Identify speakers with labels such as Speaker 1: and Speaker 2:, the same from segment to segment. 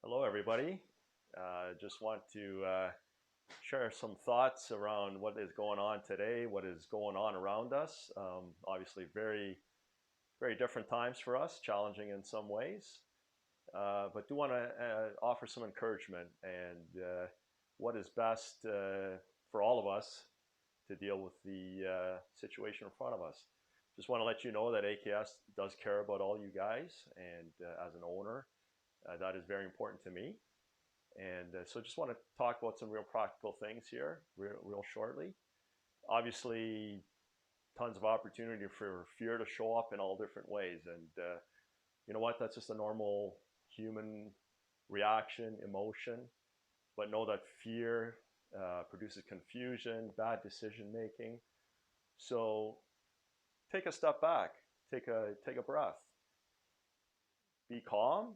Speaker 1: Hello, everybody. Just want to share some thoughts around what is going on today, what is going on around us. Obviously, very different times for us, challenging in some ways, but do want to offer some encouragement and what is best for all of us to deal with the situation in front of us. Just want to let you know that AKS does care about all you guys, and as an owner, that is very important to me. And so just want to talk about some real practical things here real shortly. Obviously, tons of opportunity for fear to show up in all different ways. And you know what? That's just a normal human reaction, emotion. But know that fear produces confusion, bad decision making. So take a step back, take a breath, be calm,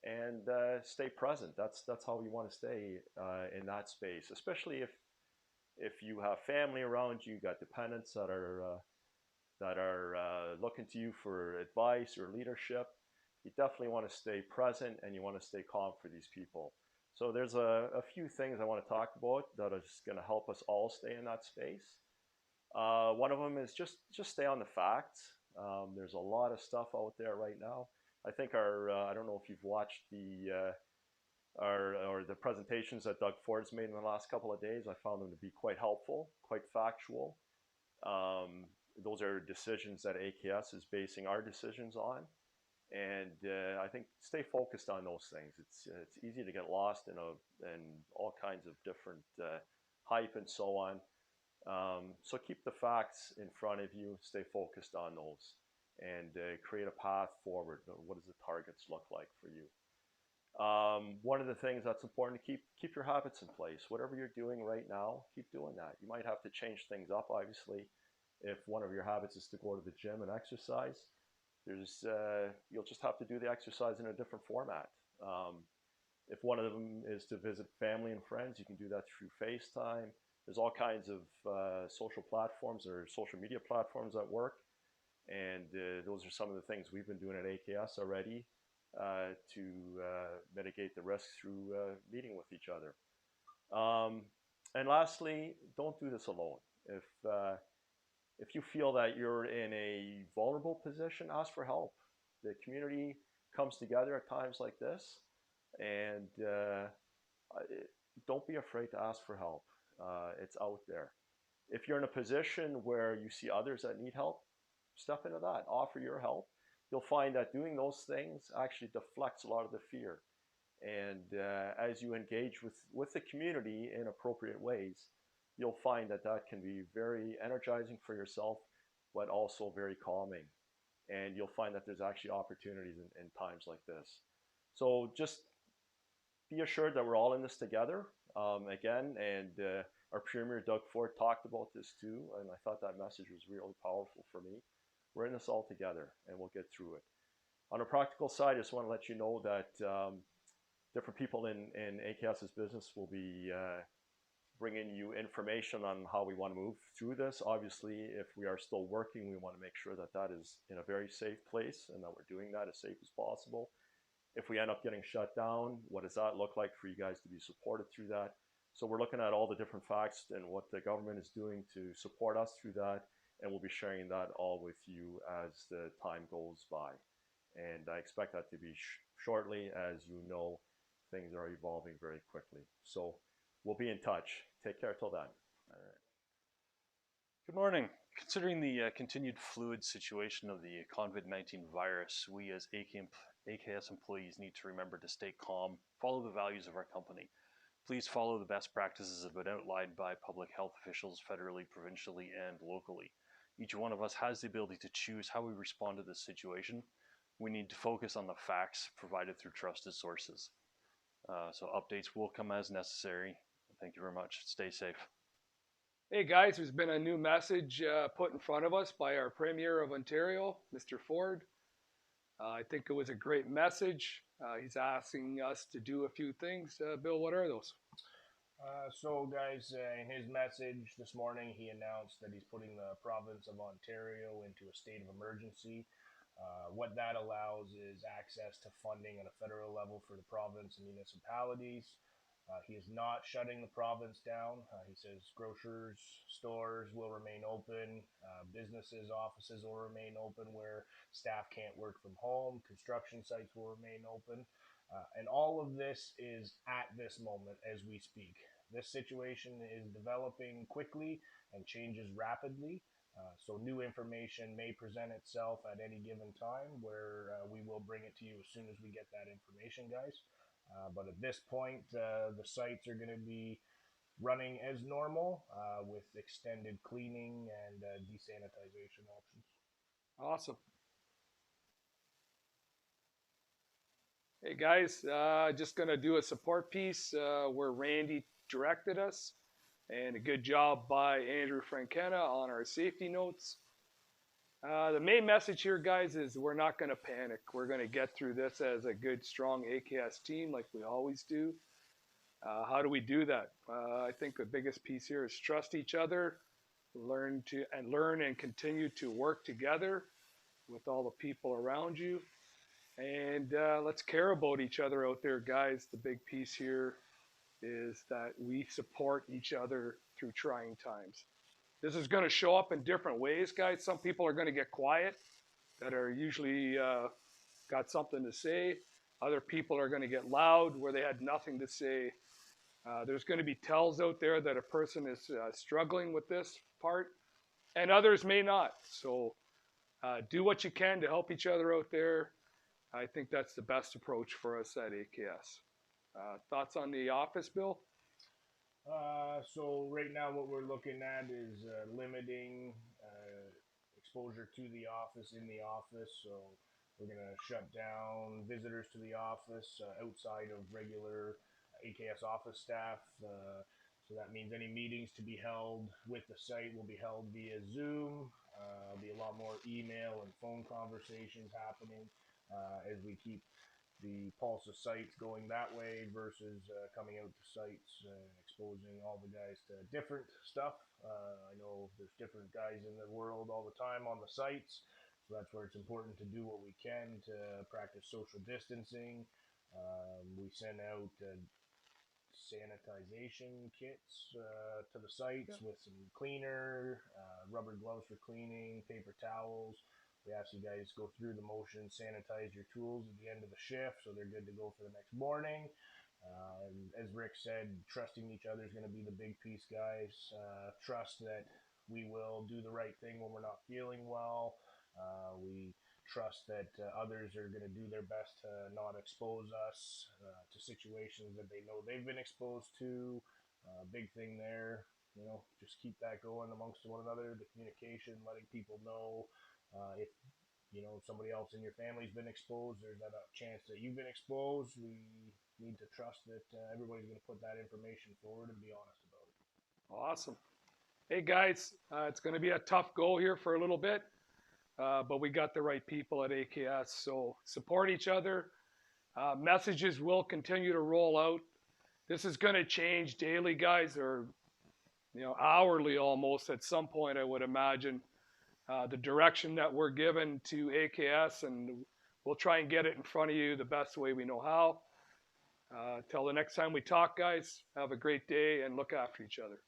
Speaker 1: and stay present. That's how we want to stay in that space, especially if you have family around you, you got dependents that are looking to you for advice or leadership. You definitely want to stay present and you want to stay calm for these people. So there's a few things I want to talk about that is going to help us all stay in that space. One of them is just stay on the facts. There's a lot of stuff out there right now. I think our I don't know if you've watched our or the presentations that Doug Ford's made in the last couple of days. I found them to be quite helpful, quite factual. Those are decisions that AKS is basing our decisions on, and I think stay focused on those things. It's easy to get lost in all kinds of different hype and so on. So keep the facts in front of you, stay focused on those, and create a path forward. What does the targets look like for you? One of the things that's important to keep your habits in place. Whatever you're doing right now, keep doing that. You might have to change things up, obviously. If one of your habits is to go to the gym and exercise, you'll just have to do the exercise in a different format. If one of them is to visit family and friends, you can do that through FaceTime. There's all kinds of social platforms or social media platforms that work, and those are some of the things we've been doing at AKS already to mitigate the risks through meeting with each other. And lastly, don't do this alone. If you feel that you're in a vulnerable position, ask for help. The community comes together at times like this, and don't be afraid to ask for help. It's out there. If you're in a position where you see others that need help, step into that. Offer your help. You'll find that doing those things actually deflects a lot of the fear. And as you engage with the community in appropriate ways, you'll find that that can be very energizing for yourself, but also very calming. And you'll find that there's actually opportunities in times like this. So just be assured that we're all in this together. Again, and our Premier Doug Ford talked about this too, and I thought that message was really powerful for me. We're in this all together, and we'll get through it. On a practical side, I just want to let you know that different people in AKS's business will be bringing you information on how we want to move through this. Obviously, if we are still working, we want to make sure that that is in a very safe place and that we're doing that as safe as possible. If we end up getting shut down, what does that look like for you guys to be supported through that? So we're looking at all the different facts and what the government is doing to support us through that, and we'll be sharing that all with you as the time goes by. And I expect that to be shortly, as you know, things are evolving very quickly. So we'll be in touch. Take care till then. All right.
Speaker 2: Good morning. Considering the continued fluid situation of the COVID-19 virus, we as AKS employees need to remember to stay calm, follow the values of our company. Please follow the best practices that have been outlined by public health officials federally, provincially, and locally. Each one of us has the ability to choose how we respond to this situation. We need to focus on the facts provided through trusted sources. So updates will come as necessary. Thank you very much. Stay safe.
Speaker 3: Hey guys, there's been a new message put in front of us by our Premier of Ontario, Mr. Ford. I think it was a great message. He's asking us to do a few things. Bill, what are those?
Speaker 4: So, guys, in his message this morning, he announced that he's putting the province of Ontario into a state of emergency What that allows is access to funding at a federal level for the province and municipalities. He is not shutting the province down. He says grocers, stores will remain open, businesses, offices will remain open where staff can't work from home, construction sites will remain open. And all of this is at this moment as we speak. This situation is developing quickly and changes rapidly. So new information may present itself at any given time where we will bring it to you as soon as we get that information, guys. But at this point, the sites are going to be running as normal with extended cleaning and desanitization options.
Speaker 3: Awesome. Hey guys, just going to do a support piece where Randy directed us, and a good job by Andrew Frankenna on our safety notes. The main message here, guys, is we're not going to panic. We're going to get through this as a good, strong AKS team like we always do. How do we do that? I think the biggest piece here is trust each other, learn and continue to work together with all the people around you. And let's care about each other out there, guys. The big piece here is that we support each other through trying times. This is going to show up in different ways, guys. Some people are going to get quiet that are usually got something to say. Other people are going to get loud where they had nothing to say. There's going to be tells out there that a person is struggling with this part, and others may not. So do what you can to help each other out there. I think that's the best approach for us at AKS. Thoughts on the office, Bill?
Speaker 4: So right now what we're looking at is limiting exposure to the office in the office. So we're going to shut down visitors to the office outside of regular AKS office staff. So that means any meetings to be held with the site will be held via Zoom. There'll be a lot more email and phone conversations happening as we keep the pulse of sites going that way versus coming out to sites and exposing all the guys to different stuff. I know there's different guys in the world all the time on the sites, so that's where it's important to do what we can to practice social distancing. We send out sanitization kits to the sites with some cleaner, rubber gloves for cleaning, paper towels. We ask you guys go through the motions, sanitize your tools at the end of the shift so they're good to go for the next morning. And as Rick said, trusting each other is going to be the big piece, guys. Trust that we will do the right thing when we're not feeling well. We trust that others are going to do their best to not expose us to situations that they know they've been exposed to. Big thing there, just keep that going amongst one another. The communication, letting people know if somebody else in your family's been exposed, there's a chance that you've been exposed. We need to trust that everybody's going to put that information forward and be honest about it.
Speaker 3: Awesome. Hey guys, it's going to be a tough go here for a little bit, but we got the right people at AKS, so support each other. Messages will continue to roll out. This is going to change daily, guys, or hourly almost at some point, I would imagine. The direction that we're given to AKS, and we'll try and get it in front of you the best way we know how. Till the next time we talk, guys, have a great day and look after each other.